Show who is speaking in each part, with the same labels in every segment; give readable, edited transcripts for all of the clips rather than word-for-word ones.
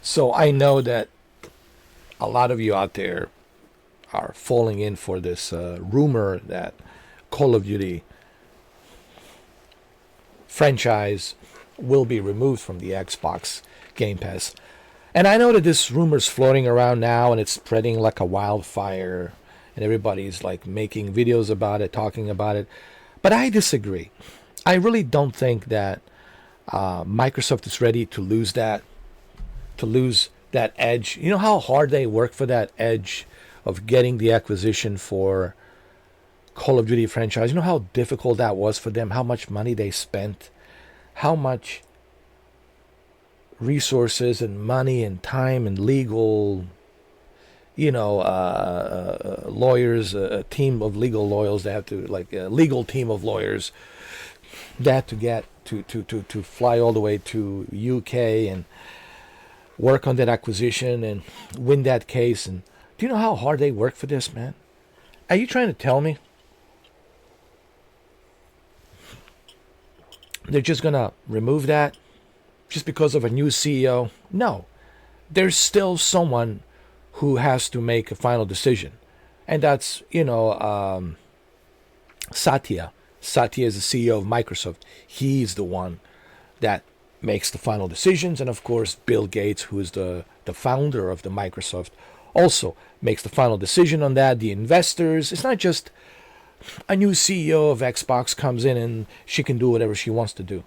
Speaker 1: So I know that a lot of you out there are falling in for this rumor that Call of Duty franchise will be removed from the Xbox Game Pass. And I know that this rumor's floating around now and it's spreading like a wildfire and everybody's like making videos about it, talking about it. But I disagree. I really don't think that Microsoft is ready to lose that edge. You know how hard they work for that edge of getting the acquisition for Call of Duty franchise. You know how difficult that was for them, how much money they spent, how much resources and money and time and legal, lawyers, a team of legal lawyers. They have to, like, a legal team of lawyers that to get to fly all the way to UK and work on that acquisition and win that case. And do you know how hard they work for this, man? Are you trying to tell me they're just gonna remove that just because of a new CEO? No, there's still someone who has to make a final decision, and that's Satya. Satya is the CEO of Microsoft. He's the one that makes the final decisions, and of course Bill Gates, who is the founder of the Microsoft, also makes the final decision on that. The investors, it's not just a new CEO of Xbox comes in and she can do whatever she wants to do.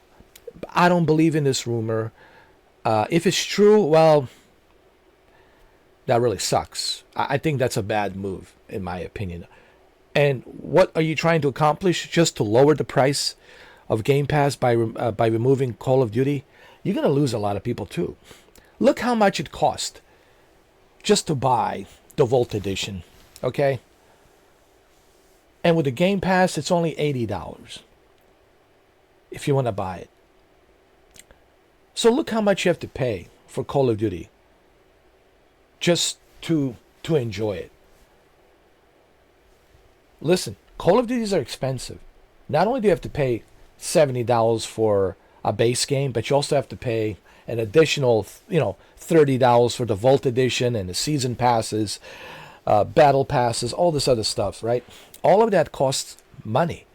Speaker 1: I don't believe in this rumor. If it's true, well, that really sucks. I think that's a bad move, in my opinion. And what are you trying to accomplish? Just to lower the price of Game Pass by removing Call of Duty? You're going to lose a lot of people too. Look how much it cost just to buy the Vault Edition, okay? And with the Game Pass, it's only $80 if you want to buy it. So look how much you have to pay for Call of Duty just to enjoy it. Listen, Call of Duties are expensive. Not only do you have to pay $70 for a base game, but you also have to pay an additional, $30 for the Vault Edition and the season passes, battle passes, all this other stuff, right? All of that costs money.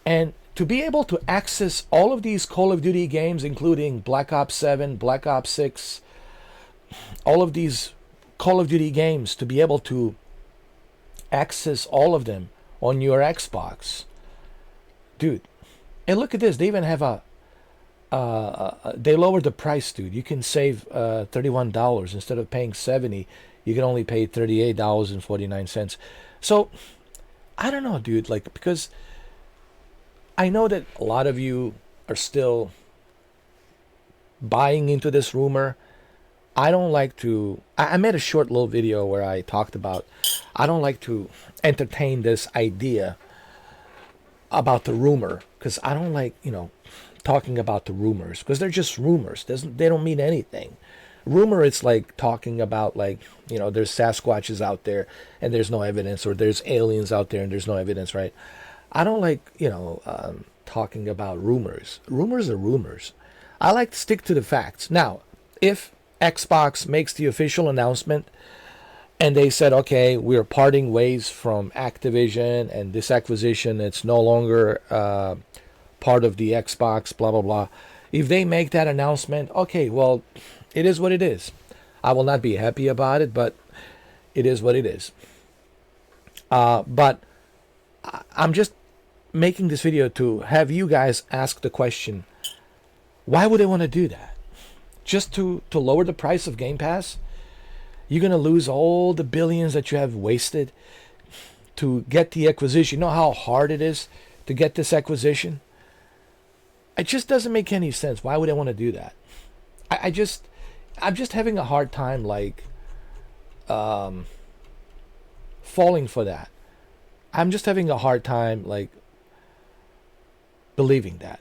Speaker 1: And to be able to access all of these Call of Duty games, including Black Ops 7, Black Ops 6, all of these Call of Duty games, to be able to access all of them on your Xbox, dude. And look at this, they even have they lowered the price, dude. You can save $31 instead of paying $70. You can only pay $38.49. So I don't know, dude. Like, because I know that a lot of you are still buying into this rumor. I don't like to. I made a short little video where I talked about I don't like to entertain this idea about the rumor, because I don't like, talking about the rumors, because they're just rumors. They don't mean anything. Rumor, it's like talking about, like, there's Sasquatches out there and there's no evidence, or there's aliens out there and there's no evidence, right? I don't like, talking about rumors. Rumors are rumors. I like to stick to the facts. Now, if Xbox makes the official announcement and they said, okay, we're parting ways from Activision and this acquisition, it's no longer part of the Xbox, blah, blah, blah. If they make that announcement, okay, well, it is what it is. I will not be happy about it, but it is what it is. But I'm just making this video to have you guys ask the question, why would they want to do that? Just to lower the price of Game Pass? You're going to lose all the billions that you have wasted to get the acquisition. You know how hard it is to get this acquisition? It just doesn't make any sense. Why would I want to do that? I'm just having a hard time, like, falling for that. I'm just having a hard time, like, believing that.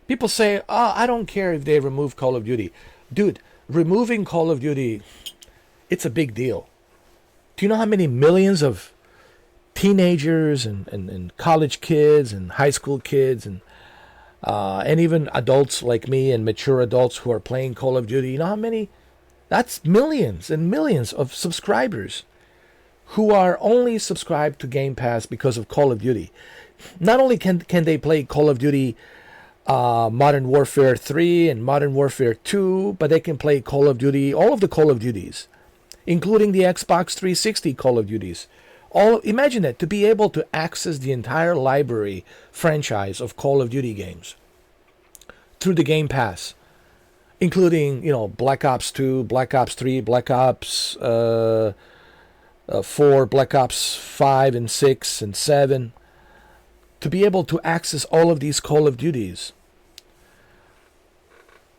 Speaker 1: People say, oh, I don't care if they remove Call of Duty. Dude, removing Call of Duty, it's a big deal. Do you know how many millions of teenagers and college kids and high school kids and even adults like me and mature adults who are playing Call of Duty, you know how many That's millions and millions of subscribers who are only subscribed to Game Pass because of Call of Duty. Not only can they play Call of Duty Modern Warfare 3 and Modern Warfare 2, but they can play Call of Duty, all of the Call of Duties, including the Xbox 360 Call of Duties. Imagine that, to be able to access the entire library franchise of Call of Duty games through the Game Pass, including, Black Ops 2, Black Ops 3, Black Ops 4, Black Ops 5 and 6 and 7, to be able to access all of these Call of Duties,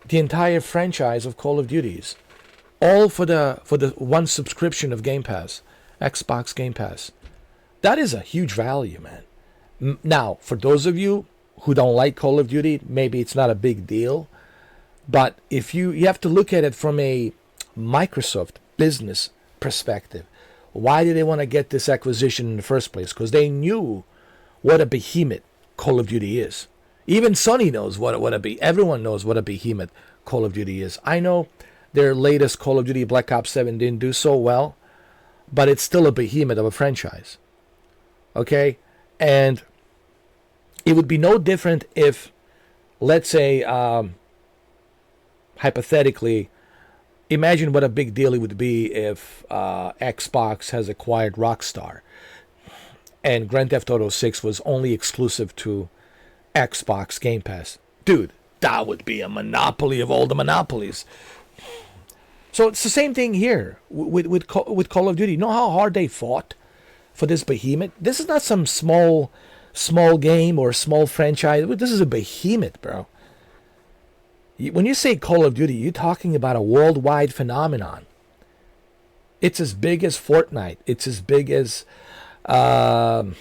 Speaker 1: the entire franchise of Call of Duties, all for the one subscription of Game Pass, Xbox Game Pass. That is a huge value, man. Now, for those of you who don't like Call of Duty, maybe it's not a big deal, but if you have to look at it from a Microsoft business perspective. Why did they want to get this acquisition in the first place? Because they knew what a behemoth Call of Duty is. Even Sony knows everyone knows what a behemoth Call of Duty is. I know their latest Call of Duty Black Ops 7 didn't do so well, but it's still a behemoth of a franchise. Okay? And it would be no different if, let's say, hypothetically, imagine what a big deal it would be if Xbox has acquired Rockstar and Grand Theft Auto 6 was only exclusive to Xbox Game Pass. Dude, that would be a monopoly of all the monopolies. So it's the same thing here with Call of Duty. You know how hard they fought for this behemoth? This is not some small game or small franchise. This is a behemoth, bro. When you say Call of Duty, you're talking about a worldwide phenomenon. It's as big as Fortnite. It's as big as Roblox.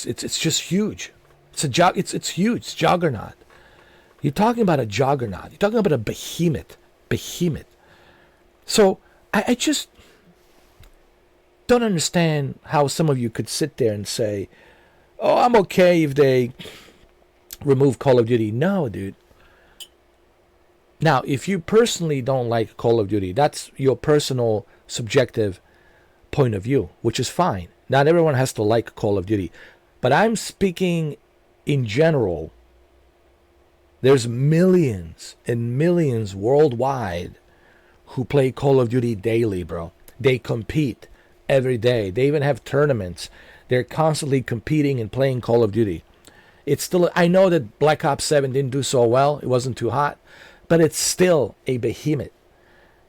Speaker 1: It's just huge. It's huge. It's juggernaut. You're talking about a juggernaut. You're talking about a behemoth. So I just don't understand how some of you could sit there and say, "Oh, I'm okay if they remove Call of Duty." No, dude. Now, if you personally don't like Call of Duty, that's your personal subjective point of view, which is fine. Not everyone has to like Call of Duty. But I'm speaking in general. There's millions and millions worldwide who play Call of Duty daily, bro. They compete every day. They even have tournaments. They're constantly competing and playing Call of Duty. It's still, I know that Black Ops 7 didn't do so well. It wasn't too hot. But it's still a behemoth.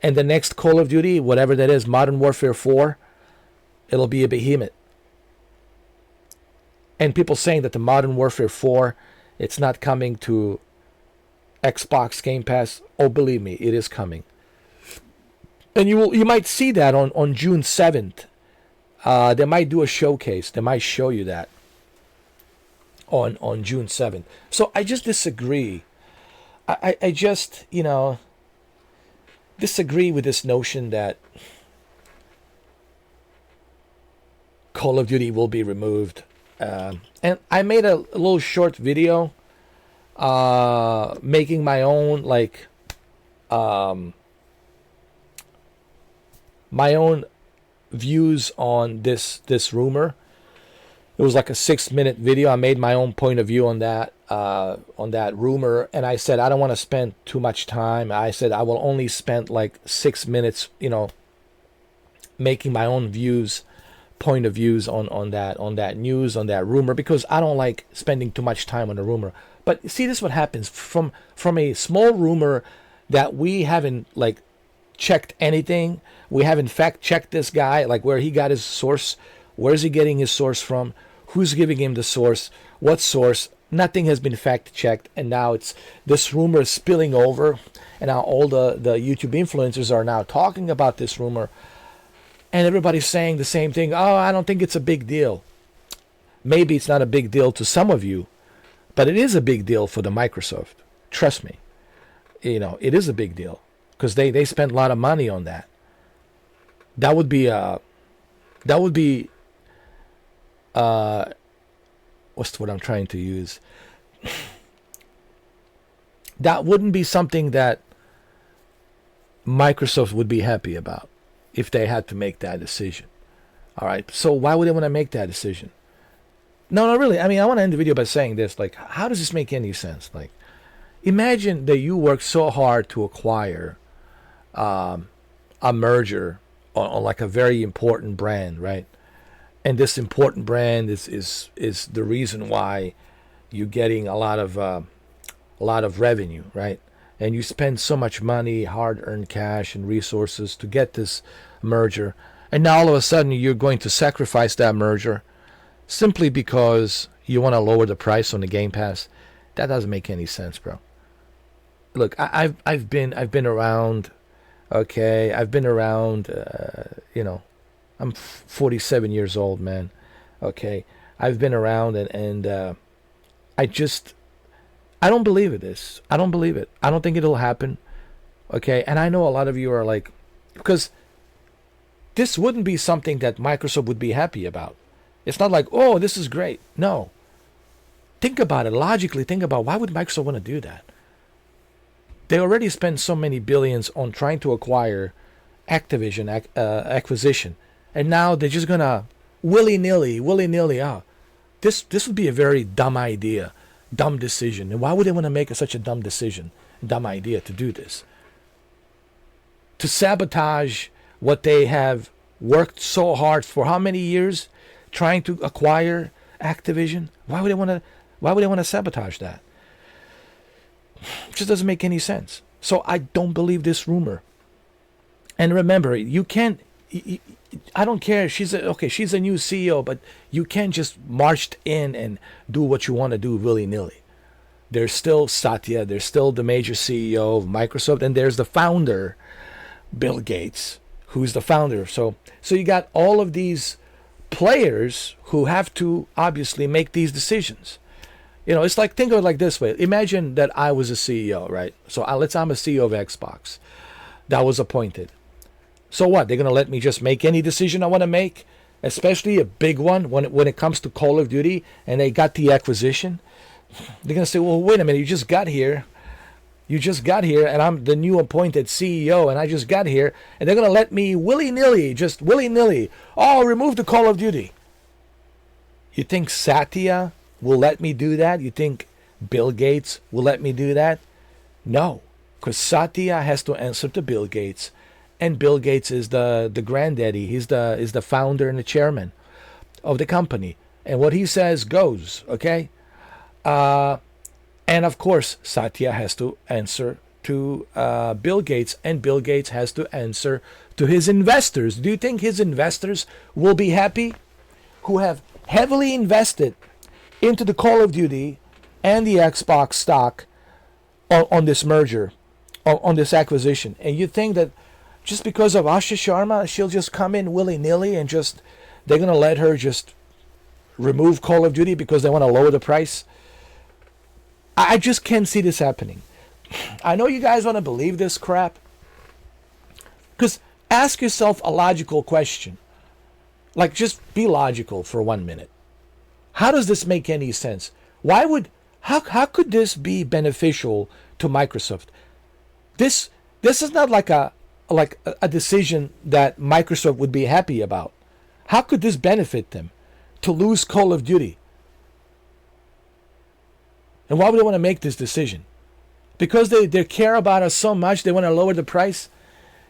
Speaker 1: And the next Call of Duty, whatever that is, Modern Warfare 4, it'll be a behemoth. And people saying that the Modern Warfare 4, it's not coming to Xbox Game Pass. Oh, believe me, it is coming. And you might see that on June 7th. They might do a showcase. They might show you that on June 7th. So I just disagree. I just, disagree with this notion that Call of Duty will be removed. And I made a little short video making my own, my own views on this rumor. It was like a 6-minute video. I made my own point of view on that rumor, and I said I don't want to spend too much time. I said I will only spend like 6 minutes, making my own point of views on that news, on that rumor, because I don't like spending too much time on a rumor. But see, this is what happens from a small rumor that we haven't checked anything. We haven't fact checked this guy, where he got his source. Where's he getting his source from? Who's giving him the source? What source? Nothing has been fact checked, and now this rumor is spilling over, and now all the YouTube influencers are now talking about this rumor, and everybody's saying the same thing. Oh, I don't think it's a big deal. Maybe it's not a big deal to some of you, but it is a big deal for the Microsoft. Trust me, it is a big deal because they spent a lot of money on that. That would be what's what I'm trying to use? That wouldn't be something that Microsoft would be happy about if they had to make that decision. All right. So why would they want to make that decision? No, no, really. I mean, I want to end the video by saying this. Like, how does this make any sense? Like, imagine that you worked so hard to acquire a merger on like a very important brand, right? And this important brand is the reason why you're getting a lot of revenue, right? And you spend so much money, hard-earned cash and resources to get this merger, and now all of a sudden you're going to sacrifice that merger simply because you want to lower the price on the Game Pass. That doesn't make any sense, bro. Look, I've been around. Okay, I've been around. I'm 47 years old, man. Okay, I've been around, and I don't believe it is. I don't believe it. I don't think it'll happen. Okay, and I know a lot of you are like, because this wouldn't be something that Microsoft would be happy about. It's not like, oh, this is great. No. Think about it. Logically, think about why would Microsoft want to do that? They already spent so many billions on trying to acquire Activision acquisition. And now they're just going to willy-nilly, this would be a very dumb idea, dumb decision. And why would they want to make such a dumb decision, dumb idea to do this? To sabotage what they have worked so hard for how many years trying to acquire Activision? Why would they want to sabotage that? It just doesn't make any sense. So I don't believe this rumor. And remember, you can't. I don't care. She's a new CEO, but you can't just march in and do what you want to do willy-nilly. There's still Satya. There's still the major CEO of Microsoft, and there's the founder, Bill Gates, who's the founder. So you got all of these players who have to obviously make these decisions. You know, it's like, think of it like this way. Imagine that I was a CEO, right? So I'm a CEO of Xbox that was appointed. So what? They're going to let me just make any decision I want to make, especially a big one when it comes to Call of Duty, and they got the acquisition. They're going to say, well, wait a minute, you just got here, and I'm the new appointed CEO, and I just got here, and they're going to let me willy-nilly, remove the Call of Duty. You think Satya will let me do that? You think Bill Gates will let me do that? No, because Satya has to answer to Bill Gates, and Bill Gates is the granddaddy. He's the founder and the chairman of the company, and what he says goes. Okay, and of course Satya has to answer to Bill Gates, and Bill Gates has to answer to his investors. Do you think his investors will be happy, who have heavily invested into the Call of Duty and the Xbox stock on this merger, on this acquisition? And you think that just because of Asha Sharma, she'll just come in willy-nilly and they're going to let her just remove Call of Duty because they want to lower the price? I just can't see this happening. I know you guys want to believe this crap, because ask yourself a logical question. Like, just be logical for 1 minute. How does this make any sense? How could this be beneficial to Microsoft? This is not like a decision that Microsoft would be happy about. How could this benefit them to lose Call of Duty? And why would they want to make this decision? Because they care about us so much, they want to lower the price?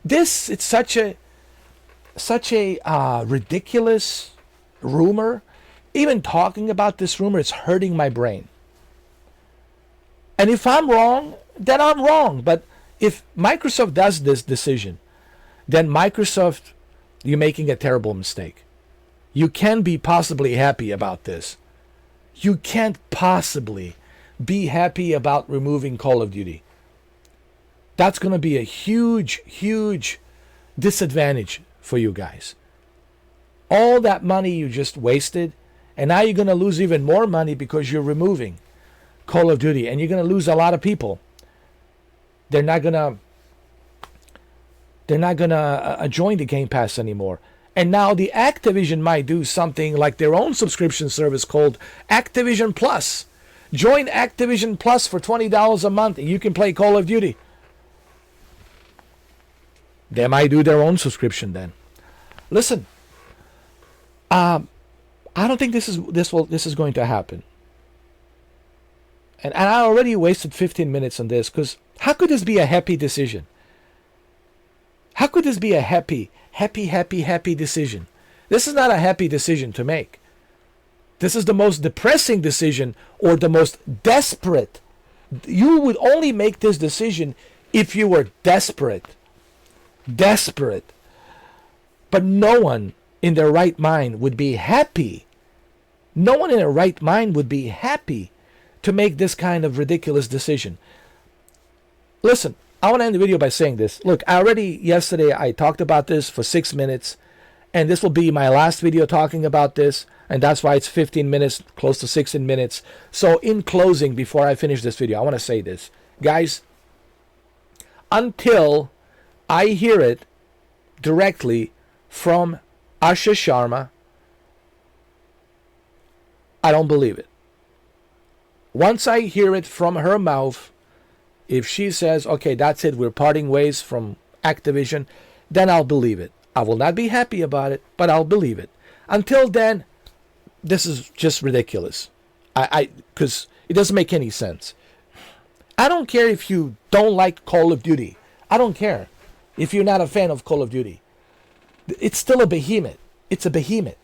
Speaker 1: It's such a ridiculous rumor. Even talking about this rumor is hurting my brain. And if I'm wrong, then I'm wrong. But if Microsoft does this decision, then Microsoft, you're making a terrible mistake. You can be possibly happy about this. You can't possibly be happy about removing Call of Duty. That's going to be a huge, huge disadvantage for you guys. All that money you just wasted, and now you're going to lose even more money because you're removing Call of Duty, and you're going to lose a lot of people. They're not going to join the Game Pass anymore. And now the Activision might do something like their own subscription service called Activision Plus. Join Activision Plus for $20 a month and you can play Call of Duty. They might do their own subscription then. Listen, I don't think this is going to happen. And I already wasted 15 minutes on this, because how could this be a happy decision? How could this be a happy decision? This is not a happy decision to make. This is the most depressing decision, or the most desperate. You would only make this decision if you were desperate. Desperate. But no one in their right mind would be happy. No one in their right mind would be happy to make this kind of ridiculous decision. Listen, I want to end the video by saying this. Look, yesterday I talked about this for 6 minutes, and this will be my last video talking about this, and that's why it's 15 minutes, close to 16 minutes. So in closing, before I finish this video, I want to say this. Guys, until I hear it directly from Asha Sharma, I don't believe it. Once I hear it from her mouth, if she says, okay, that's it, we're parting ways from Activision, then I'll believe it. I will not be happy about it, but I'll believe it. Until then, this is just ridiculous. Because it doesn't make any sense. I don't care if you don't like Call of Duty. I don't care if you're not a fan of Call of Duty. It's still a behemoth. It's a behemoth.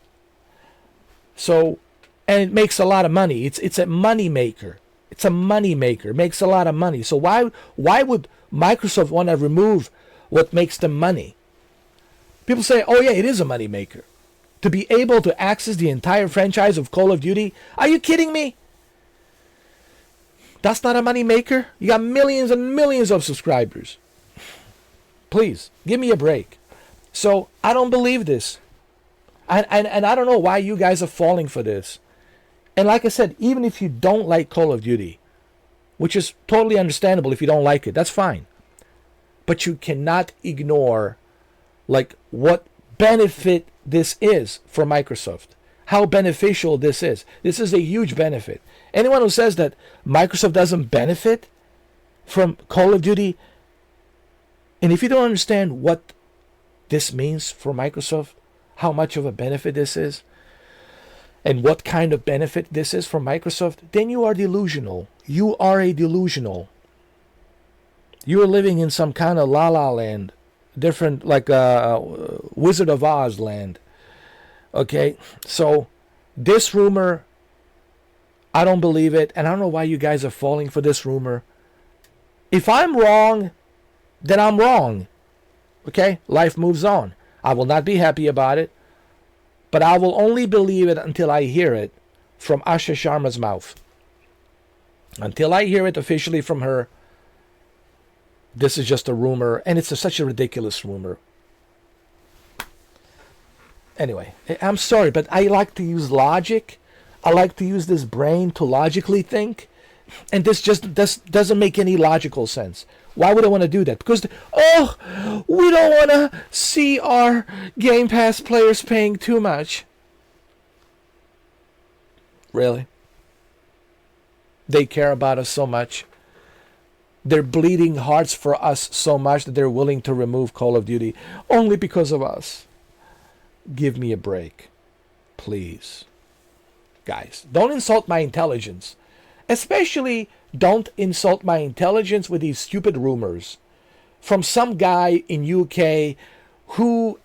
Speaker 1: So, and it makes a lot of money. It's a money maker. It's a money maker. It makes a lot of money. So why would Microsoft want to remove what makes them money? People say, oh yeah, it is a money maker. To be able to access the entire franchise of Call of Duty? Are you kidding me? That's not a money maker? You got millions and millions of subscribers. Please, give me a break. So I don't believe this. And I don't know why you guys are falling for this. And like I said, even if you don't like Call of Duty, which is totally understandable if you don't like it, that's fine. But you cannot ignore like what benefit this is for Microsoft. How beneficial this is. This is a huge benefit. Anyone who says that Microsoft doesn't benefit from Call of Duty, and if you don't understand what this means for Microsoft, how much of a benefit this is, and what kind of benefit this is for Microsoft, then you are delusional. You are a delusional. You are living in some kind of la-la land, different, like a Wizard of Oz land. Okay, so this rumor, I don't believe it, and I don't know why you guys are falling for this rumor. If I'm wrong, then I'm wrong. Okay, life moves on. I will not be happy about it, but I will only believe it until I hear it from Asha Sharma's mouth. Until I hear it officially from her, this is just a rumor, and it's such a ridiculous rumor. Anyway, I'm sorry, but I like to use logic. I like to use this brain to logically think, and this just doesn't make any logical sense. Why would I want to do that? Because, we don't want to see our Game Pass players paying too much. Really? They care about us so much. They're bleeding hearts for us so much that they're willing to remove Call of Duty only because of us. Give me a break. Please. Guys, don't insult my intelligence. Especially don't insult my intelligence with these stupid rumors from some guy in UK who,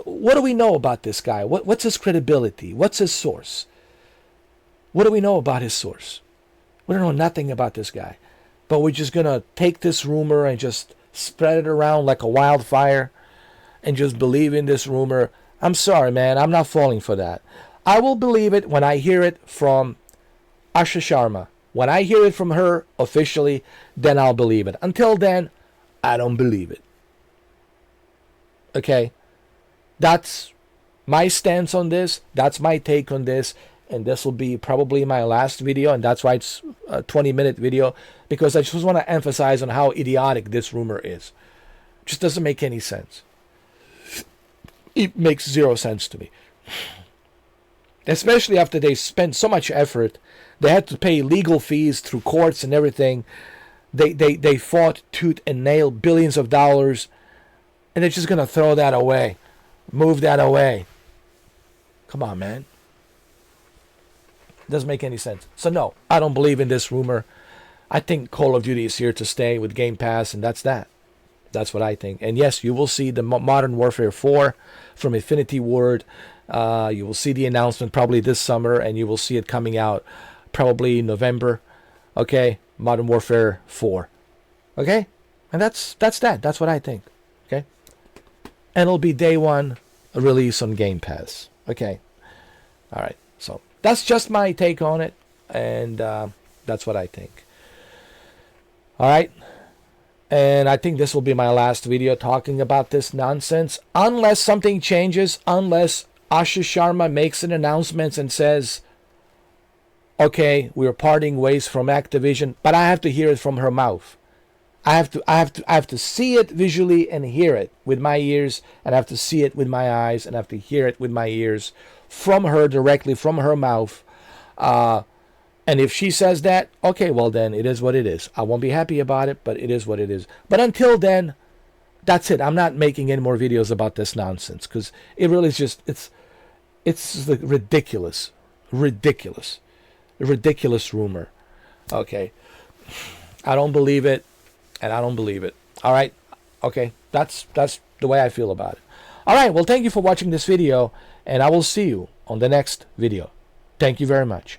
Speaker 1: what do we know about this guy? What's his credibility? What's his source? What do we know about his source? We don't know nothing about this guy. But we're just going to take this rumor and just spread it around like a wildfire and just believe in this rumor. I'm sorry, man. I'm not falling for that. I will believe it when I hear it from Asha Sharma. When I hear it from her officially, then I'll believe it. Until then, I don't believe it. Okay? That's my stance on this. That's my take on this. And this will be probably my last video. And that's why it's a 20-minute video. Because I just want to emphasize on how idiotic this rumor is. It just doesn't make any sense. It makes zero sense to me. especially after they spent so much effort. They had to pay legal fees through courts and everything. They fought tooth and nail, billions of dollars, and they're just going to throw that away, move that away. Come on, man. Doesn't make any sense. So no, I don't believe in this rumor. I think Call of Duty is here to stay with Game Pass, and that's that. That's what I think. And yes, you will see the Modern Warfare 4 from Infinity Ward. You will see the announcement probably this summer, and you will see it coming out probably in November. Okay, Modern Warfare 4. Okay, and that's that. That's what I think. Okay, and it'll be day one release on Game Pass. Okay, all right. So that's just my take on it, and that's what I think. All right. And I think this will be my last video talking about this nonsense. Unless something changes, unless Ashish Sharma makes an announcement and says, okay, we're parting ways from Activision, but I have to hear it from her mouth. I have to see it visually and hear it with my ears, and I have to see it with my eyes, and I have to hear it with my ears from her directly, from her mouth. And if she says that, okay, well then it is what it is. I won't be happy about it, but it is what it is. But until then, that's it. I'm not making any more videos about this nonsense because it really is just, it's like ridiculous rumor. Okay. I don't believe it, and I don't believe it. All right. Okay. That's the way I feel about it. All right. Well, thank you for watching this video, and I will see you on the next video. Thank you very much.